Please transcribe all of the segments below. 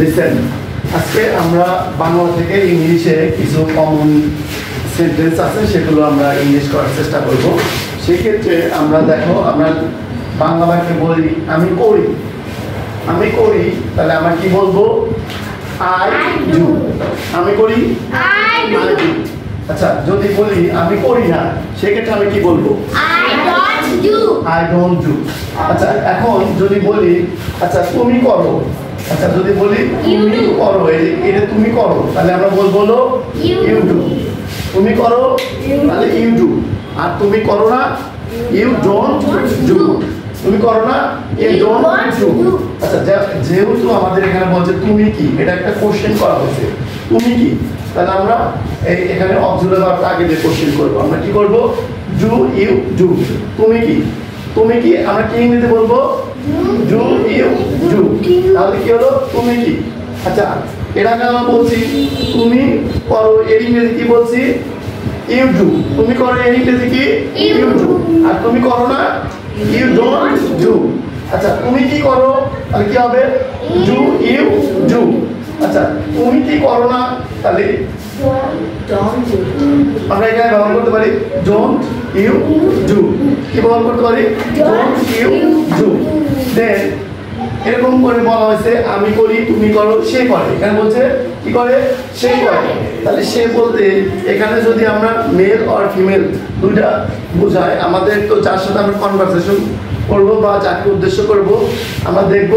Listen, আজকে আমরা বাংলা থেকে ইংলিশে কিছু কমন সেন্টেন্স আছে, সেগুলো আমরা ইংলিশ করার চেষ্টা করব। সেক্ষেত্রে আমরা দেখো, আমরা বাংলা বাক্যে বলি আমি করি, আমি করি, তাহলে আমরা কি বলবো? I do. আমি করি, আই ডু। আচ্ছা, যদি বলি আমি করি না, সেক্ষেত্রে আমি কি বলবো? I don't do. I don't do. আচ্ছা, এখন যদি বলি আচ্ছা তুমি করো, আচ্ছা যদি বলি তুমি করো, এটা তুমি করো, তাহলে আমরা বলবো ইউ ডু। তুমি করো তাহলে ইউ ডু, আর তুমি করো না ইউ ডোন্ট ডু। তুমি করো না ইউ ডোন্ট ডু। আচ্ছা, যেহেতু আমাদের এখানে বলছে তুমি কি, এটা একটা কোশ্চেন করা হয়েছে, তুমি কি, তাহলে আমরা এখানে অক্সিলারি ভার্বটা আগে দিয়ে কোশ্চেন করব। আমরা কি করব? Do you do. তুমি কি, তুমি কি, আমরা কি ইংরেজিতে বলবো? Do you do. তাহলে কি হলো? তুমি কি। আচ্ছা, এর আগে আমরা বলছি তুমি করো, এর ইংরেজি কি বলছি? You do. তুমি করো, এর ইংরেজি কি? You do. আর তুমি করো না ইউ ডোন্ট ডু। আচ্ছা, তুমি কি করো, তাহলে কি হবে? Do you do. আচ্ছা, তুমি কি করো না, তাহলে আমরা এখানে ব্যবহার করতে পারি ডোন্ট ইউ ডু। কি ব্যবহার করতে পারি? Don't you do. দেন এরকম করে বলা হয়েছে আমি করি, তুমি করো, সে করে। এখানে বলছে কি করে? সে করে। তাহলে সে বলতে এখানে যদি আমরা মেল আর ফিমেল দুইটা বোঝায়, আমাদের তো যার সাথে আমরা কনভারসেশন করবো বা যাকে উদ্দেশ্য করব, আমরা দেখবো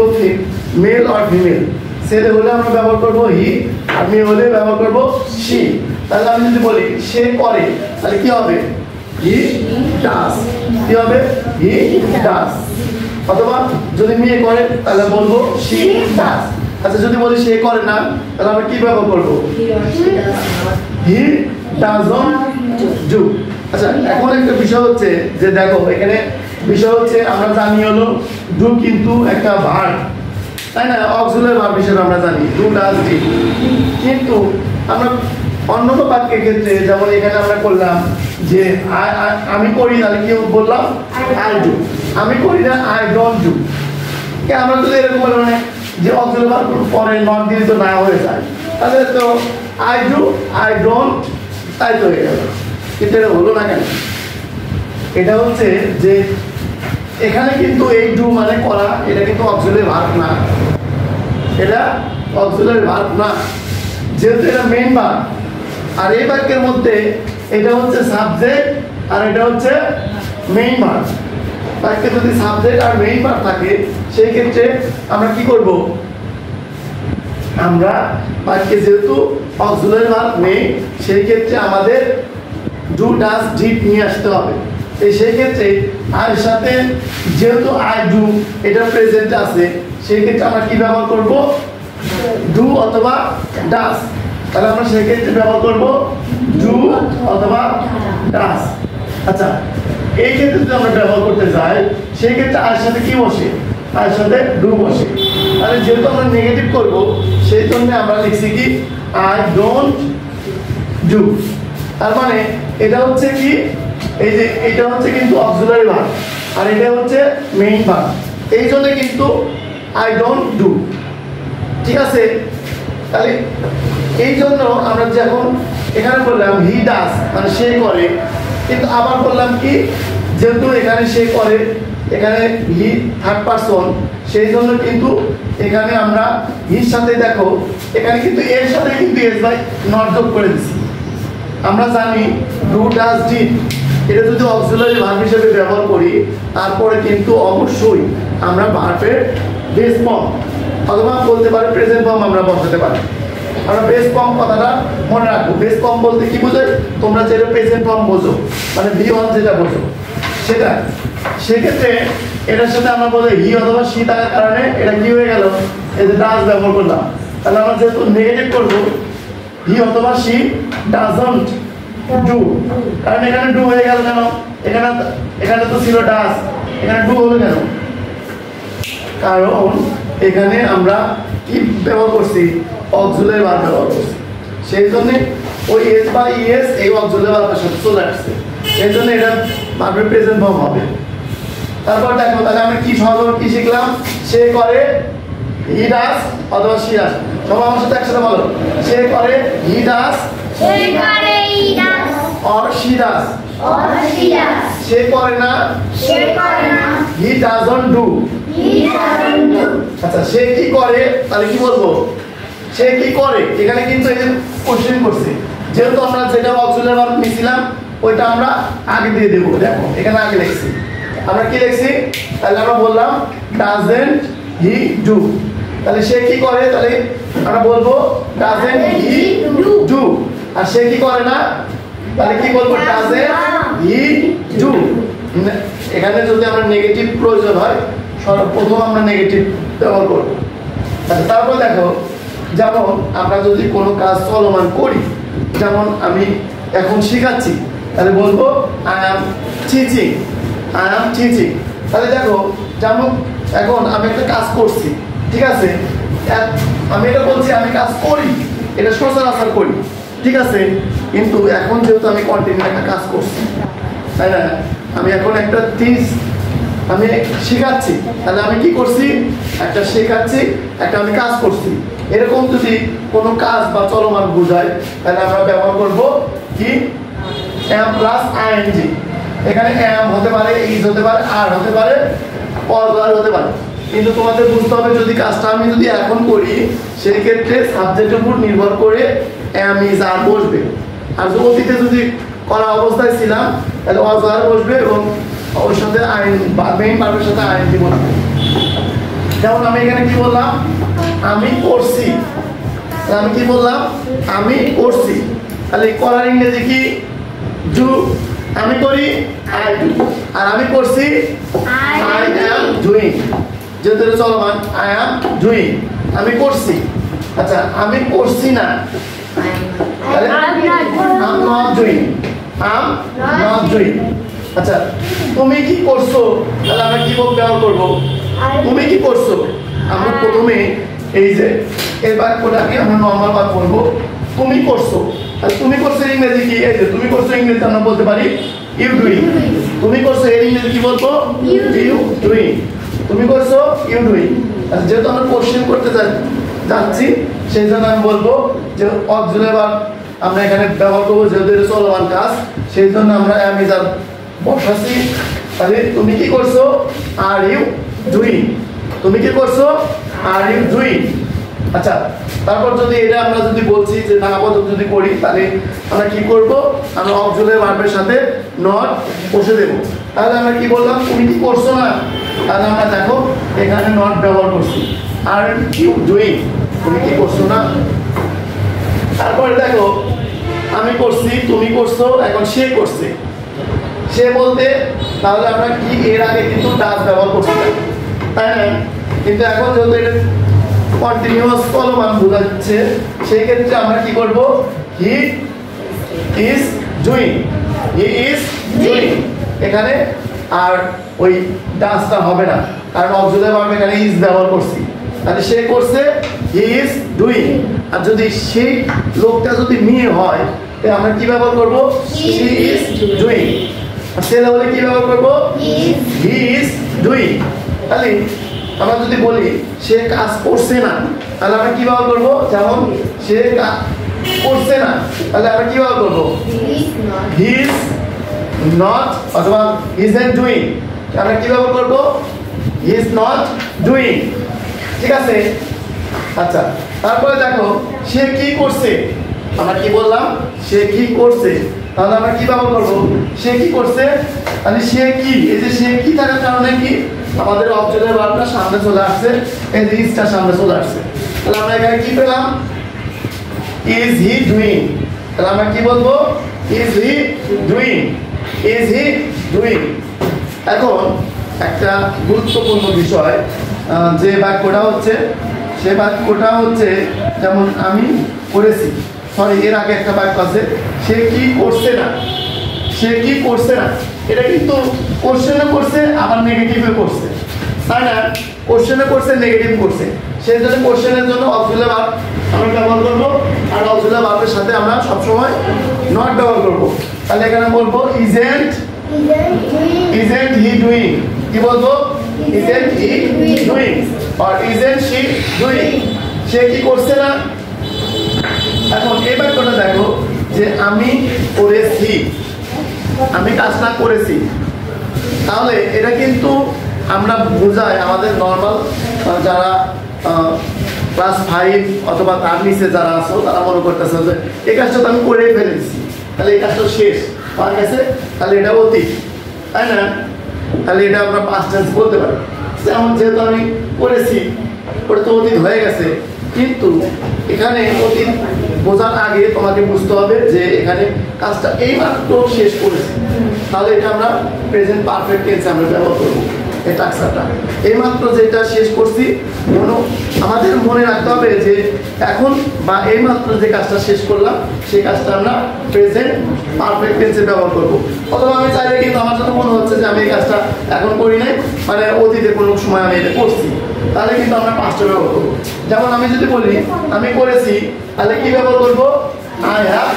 মেল আর ফিমেল। ছেলে হলে আমরা ব্যবহার করবো হি, আর মেয়ে হলে ব্যবহার করবো সি। তাহলে আমি যদি বলি সে করে, তাহলে কি হবে? হি ডাস। কি হবে? হি ডাস। অথবা যদি মেয়ে করে তাহলে বলবো শি ডাস। আচ্ছা, যদি বলি সে করে না, তাহলে আমরা কি ব্যবহার করবো? He doesn't do. আচ্ছা, এখন একটা বিষয় হচ্ছে যে দেখো, এখানে বিষয় হচ্ছে আমরা জানি হলো ডু কিন্তু একটা ভার্ব, তাই না? অক্সিলারি ভার্ব হিসেবে আমরা জানি ডু ডাজ ডিড। কিন্তু আমরা অন্যান্য বাক্যের ক্ষেত্রে, যেমন এখানে আমরা করলাম যে আমি করি, তাহলে কি বললাম? I do. আমি করি না আই ডোন্ট ডু। আমরা যদি এরকম বলে মানে যে অক্সিলারি ভার্ব পরে নট দিয়ে তো না হয়ে যায়, তাহলে তো আই ডু আই ডোন্ট, তাই তো হয়ে গেল। কিন্তু এটা হলো না কেন? এটা হচ্ছে যে এখানে কিন্তু এই ডু মানে করা, এটা কিন্তু অক্সিলারি ভার্ব না, এটা অক্সিলারি ভার্ব না, যেহেতু এটা মেইন ভার্ব। আর এই বাক্যের মধ্যে এটা হচ্ছে সাবজেক্ট আর এটা হচ্ছে মেইন ভার্ব। বাক্যে যদি সাবজেক্ট আর মেইন ভার্ব থাকে, সেই ক্ষেত্রে আমরা কি করব? আমরা বাক্যে যেহেতু অক্সিলারি ভার্ব নেই, সেই ক্ষেত্রে আমাদের ডু ডাজ ডিড নিয়ে আসতে হবে। সেই ক্ষেত্রে আর সাথে যেহেতু আই ডু এটা প্রেজেন্ট আছে, সেই ক্ষেত্রে আমরা কি ব্যবহার করব? ডু অথবা ডাস। তাহলে আমরা সেই ক্ষেত্রে ব্যবহার করব ডু অথবা ডাস। আচ্ছা, এই ক্ষেত্রে যদি আমরা ব্যবহার করতে যাই, সেই ক্ষেত্রে আর সাথে কি বসে? আর সাথে ডু বসে। তাহলে যেহেতু আমরা নেগেটিভ করব, সেই জন্য আমরা লিখছি কি আই ডোন্ট ডু। তার মানে এটা হচ্ছে কি, এই যে এটা হচ্ছে কিন্তু অক্সিলারি ভার্ব আর এটা হচ্ছে মেইন ভার্ব, এই জন্য কিন্তু আই ডোন্ট ডু। ঠিক আছে? তাহলে এই জন্য আমরা যখন এখানে বললাম হি ডাস মানে সে করে, কিন্তু আবার বললাম কি যেহেতু এখানে সে করে, এখানে হি থার্ড পারসন, সেই জন্য কিন্তু এখানে আমরা হির সাথে দেখো এখানে কিন্তু এর সাথে কিন্তু এস বাই নট যোগ করে দিচ্ছি। আমরা জানি ডু ডাজ ডিড এটা যদি অক্সিলারি ভার্ব হিসেবে ব্যবহার করি, তারপরে কিন্তু অবশ্যই আমরা ভার্বের বেস ফর্ম অথবা বলতে পারি প্রেজেন্ট ফর্ম আমরা বসাতে পারি। আমরা বেস ফর্ম কথাটা মনে রাখবো। বেস ফর্ম বলতে কি বোঝায়? তোমরা যেটা প্রেজেন্ট ফর্ম বোঝো, মানে V1 যেটা বোঝো সেটা, সেক্ষেত্রে এটার সাথে আমরা বলি হি অথবা সি থাকার কারণে এটা কি হয়ে গেল? এই যে ডাজ ব্যবহার করলাম। তাহলে আমরা যেহেতু নেগেটিভ করবো, হি অথবা সি ডাজন্ট ডু, কারণ এখানে ডু হয়ে গেল কেন? এখানে তো ছিল ডাজ, এখানে ডু হলো কেন? কারণ এখানে আমরা কি ব্যবহার করছি? অক্সিলারি ভার্ব ব্যবহার করছি। সেই জন্য ওই এস বা ইএস এই অক্সিলারি ভার্বের সাথে চলে আসছে, সেই জন্য এটা ভার্বের প্রেজেন্ট ফর্ম হবে। তারপর দেখো, তাহলে আমরা কি সহজ কি শিখলাম? সে করে হি ডাজ অথবা শি ডাজ। সবাই আমার সাথে একসাথে বলো, সে করে হি ডাজ She করে he does or she does. or she does. সে করে না She করে না he doesn't do. he doesn't do. আচ্ছা সে কি করে তাহলে কি বলবো, সে কি করে। এখানে কিন্তু এই যে কোশ্চেন করছে, যেহেতু আমরা যেটা অক্সিলারি ভার্ব নিছিলাম ওইটা আমরা আগে দিয়ে দেবো। দেখো এখানে আগে লিখছি, আমরা কি লিখছি, তাহলে আমরা বললাম ডাজন্ট হি ডু। তাহলে সে কি করে, তাহলে আমরা বলবো ডাজন্ট হি ডু। আর সে কি করে না, তাহলে কি বলবো, ডাজন্ট হি ডু। এখানে যদি আমরা নেগেটিভ প্রয়োজন হয় সর্বপ্রথম আমরা নেগেটিভ ব্যবহার করবো। আচ্ছা তারপর দেখো, যেমন আমরা যদি কোনো কাজ চলমান করি, যেমন আমি এখন শেখাচ্ছি, তাহলে বলবো I am teaching, I am teaching. তাহলে দেখো যেমন এখন আমি একটা কাজ করছি, ঠিক আছে, আমি এটা বলছি আমি কাজ করি, এটা সচরাচর করি, ঠিক আছে, কিন্তু এখন যেহেতু আমি কন্টিনিউ একটা কাজ করছি, তাই না, আমি এখন একটা আমি শেখাচ্ছি, তাহলে আমি কি করছি, একটা শেখাচ্ছি, একটা আমি কাজ করছি। এরকম যদি কোনো কাজ বা চলমান বোঝায় তাহলে আমরা ব্যবহার করব কি, এম প্লাস আইএনজি। এখানে এম হতে পারে, ইজ হতে পারে, আর হতে পারে, অর হতে পারে। কিন্তু তোমাদের বুঝতে হবে যদি কাজটা আমি যদি এখন করি সেই ক্ষেত্রে সাবজেক্টের উপর নির্ভর করে এম ইজ আর বসবে। আর অতীতে যদি করা অবস্থায় ছিলাম তাহলে অজার বসবে এবং ওর সাথে আইন বা মেইন ভার্বের সাথে আইএনজি বসবে। যেমন আমি এখানে কি বললাম, আমি করছি, আমি কি বললাম, আমি করছি। তাহলে করার ইংরেজি কি, ডু। আমি করি আই ডু, আর আমি করছি আই অ্যাম ডুইং। যেহেতু চলমান আই অ্যাম ডুইং, আমি করছি। আচ্ছা আমি করছি না, তাহলে I'm not doing, I'm not doing. আচ্ছা তুমি কি করছো, তাহলে আমরা কি ব্যবহার করবো, তুমি কি করছো। আমরা প্রথমে এই যে এই বাক্যটাকে আমরা নরমাল বাক্য বলবো, তুমি করছো। আর তুমি করছো ইংরেজি কি, এই যে তুমি করছো ইংরেজি আমরা বলতে পারি ইউ ডুইং। তুমি করছো এর ইংরেজি কি বলবো, ইউ ডুইং। তুমি করছো ইউ ডুইং। আর যেহেতু আমরা কোশ্চেন করতে যাচ্ছি সেই জন্য আমি বলবো যে অক্সিলারি ভার্ব আমরা এখানে ব্যবহার করবো, যেহেতু এটা চলমান কাজ সেই জন্য আমরা এম ইজ আর বসাচ্ছি। তাহলে তুমি কি করছো, আর ইউ ডুইং। তুমি কি করছো, আর ইউ ডুইং। আচ্ছা তারপর যদি এটা আমরা যদি বলছি যে না বদল যদি করি তাহলে আমরা কি করব, আমরা অক্সিলারি ভার্বের সাথে নট বসে দেব। তাহলে আমরা কি বললাম, তুমি কি করছো না, তাহলে আমরা দেখো এখানে নট ব্যবহার করছি, আর ইউ ডুইং, তুমি কি করছো না। তারপরে দেখো আমি করছি, তুমি করছো, এখন সে করছে। সে বলতে তাহলে আমরা কি এর আগে কিন্তু ডাজ ব্যবহার করছি না, তাই না, কিন্তু এখন যেহেতু এটা কন্টিনিউয়াস চলমান বোঝাচ্ছে সেই ক্ষেত্রে আমরা কি করব, he is doing, he is doing. এখানে আর ওই ডাজটা হবে না, কারণ অক্সিলারি ভার্ব এখানে ইজ ব্যবহার করছি। তাহলে সে করছে, হি ইজ ডুইং। আর যদি সেই লোকটা যদি মেয়ে হয় তাহলে আমরা কি ব্যবহার করব, শি ইজ ডুইং। আর ছেলে হলে কি ব্যবহার করব, হি ইজ ডুইং। তাহলে আমরা যদি বলি সে কাজ করছে না তাহলে আমরা কি ব্যবহার করবো, যেমন সে কাজ করছে না তাহলে আমরা কি ব্যবহার করবো, হি ইজ নট অথবা হি ইজন্ট ডুইং। আমরা কি ব্যবহার করবো, হি ইজ নট ডুইং, ঠিক আছে। আচ্ছা তারপরে দেখো সে কি করছে, আমরা কি বললাম, সে কি করছে, তাহলে আমরা কি ব্যবহার করবো, সে কি করছে। তাহলে সে কি, এই যে সে কি থাকার কারণে কি আমাদের অক্সিলারি ভার্বটা সামনে চলে আসছে, এই যে ইজটা সামনে চলে আসছে। তাহলে আমরা এখানে কি পেলাম, ইজ হি ডুইং। তাহলে আমরা কি বলবো, is he doing, is he doing. এখন একটা গুরুত্বপূর্ণ বিষয়, যে বাক্যটা হচ্ছে সে বাক্যটা হচ্ছে যেমন আমি করেছি, সরি এর আগে একটা বাক্য আছে, সে কি করছে না, সে কি করছে না। এটা কিন্তু কোশ্চেনে করছে আবার নেগেটিভে করছে, তাই না, কোশ্চেনে করছে নেগেটিভ করছে, সেই জন্য কোশ্চেনের জন্য অক্সিলারি ভার্ব আমরা ব্যবহার করবো, আর অক্সিলারি ভার্বের সাথে আমরা সবসময় নট ব্যবহার করবো। তাহলে এখানে বলবো ইজেন্ট হি ডুইং, কি বলবো, isn't he doing or isn't she doing সে কি করছে না এখন এই বাক্যটা দেখো যে আমি করেছি আমি কাজটা করেছি তাহলে এটা কিন্তু আমরা বোঝাই আমাদের নরমাল যারা ক্লাস 5 অথবা তার নিচে যারা আছো তারা মনে করতেছে যে এই কাজটা তো আমি করেই ফেলেছি তাহলে এই কাজটা শেষ হয়ে গেছে তাহলে এটা অতীত তাই না তাহলে এটা আমরা পাস্ট টেন্স বলতে পারি যেমন যেহেতু আমি করেছি ওটা তো অতীত হয়ে গেছে কিন্তু এখানে অতীত বোঝার আগে তোমাকে বুঝতে হবে যে এখানে কাজটা এইমাত্র শেষ করেছি তাহলে এটা আমরা প্রেজেন্ট পারফেক্ট টেন্সে আমরা ব্যবহার করবো এই টাক্সাটা এইমাত্র যেটা শেষ করছি আমাদের মনে রাখতে হবে যে এখন বা এইমাত্র যে কাজটা শেষ করলাম সেই কাজটা আমরা প্রেজেন্ট পারফেক্ট টেন্সে ব্যবহার করবো অথবা আমি চাইলে কিন্তু আমার সাথে মনে হচ্ছে যে আমি এই কাজটা এখন করি নাই মানে অতীতে কোনো সময় আমি এটা করছি তাহলে কিন্তু আমরা পাস্টে ব্যবহার করবো যেমন আমি যদি বলি আমি করেছি তাহলে কি ব্যবহার করবো আই হ্যাভ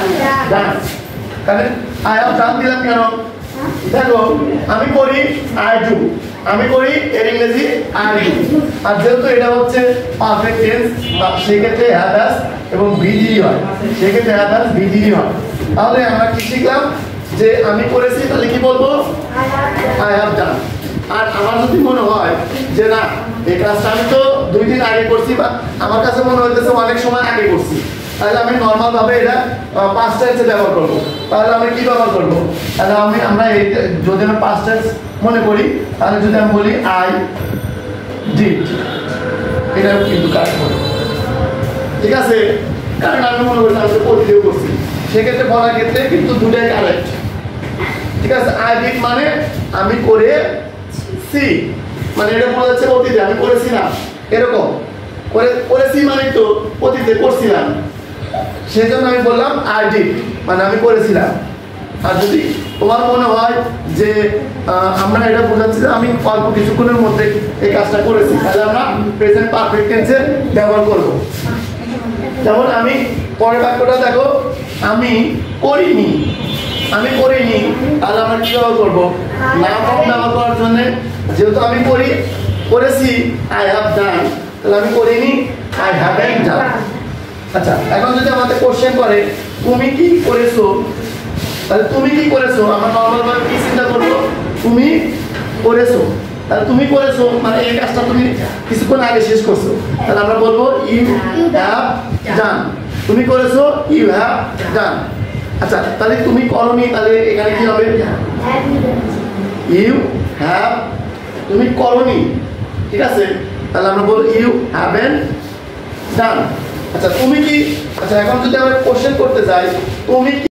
ডান কারণ আই হ্যাভ ডান দিলাম কেন দেখো আমি করি আই ডু আমি করি এর ইংরেজি আই ডু আর যেহেতু এটা হচ্ছে পারফেক্ট টেন্স সেই ক্ষেত্রে হ্যাভ হ্যাজ এবং বিডি হয় সেই ক্ষেত্রে হ্যাভ হ্যাজ বিডি হয় তাহলে আমরা কি শিখলাম যে আমি করেছি তাহলে কি বলবো আই হ্যাভ ডান আর আমার যদি মনে হয় যে না এই কাজটা আমি তো 2 দিন আগে করছি বা আমার কাছে মনে হইতেছে অনেক সময় আগে করছি তাহলে আমি নরমাল ভাবে এটা পাস্ট টেন্সে ব্যবহার করব তাহলে আমি কি ব্যবহার করব তাহলে আমরা এই যদি আমি পাস্ট টেন্স মনে করি তাহলে যদি আমি বলি আই ডিড এটাও কিন্তু কাজ করে ঠিক আছে কারণ আমি মনে করি আমি অতীতেও করছি সেক্ষেত্রে বলার ক্ষেত্রে কিন্তু দুটাই কারেক্ট ঠিক আছে আই ডিড মানে আমি করেছি মানে এটা বলা যাচ্ছে অতীতে আমি করেছিলাম এরকম করেছি মানে তো অতীতে করছিলাম সেজন্য আমি বললাম আই ডিড মানে আমি করেছিলাম আর যদি তোমার মনে হয় যে আমরা এটা বোঝাচ্ছি যে আমি অল্প কিছুক্ষণের মধ্যে এই কাজটা করেছি তাহলে আমরা প্রেজেন্ট পারফেক্ট টেন্সে ব্যবহার করব যেমন আমি পরের বাক্যটা দেখো আমি করিনি তাহলে আমরা কি ব্যবহার করবো নাম ব্যবহার করার জন্য যেহেতু আমি করেছি আই হ্যাভ ডান তাহলে আমি করিনি আই হ্যাভেন্ট ডান আচ্ছা এখন যদি আমাদের কোশ্চেন করে তুমি কি করেছো তাহলে তুমি কি করেছো আমরা নরমাল ভাবে কি চিন্তা করবো তুমি করেছো তাহলে তুমি করেছো মানে এই কাজটা তুমি কিছুক্ষণ আগে শেষ করছো তাহলে আমরা বলবো ইউ হ্যাভ ডান তুমি করেছো ইউ হ্যাভ ডান আচ্ছা তাহলে তুমি করনি তাহলে এখানে কি হবে ইউ হ্যাভ তুমি করনি ঠিক আছে তাহলে আমরা বলবো ইউ হ্যাভেন্ট ডান আচ্ছা তুমি কি আচ্ছা এখন যদি আমরা কোশ্চেন করতে যাই তুমি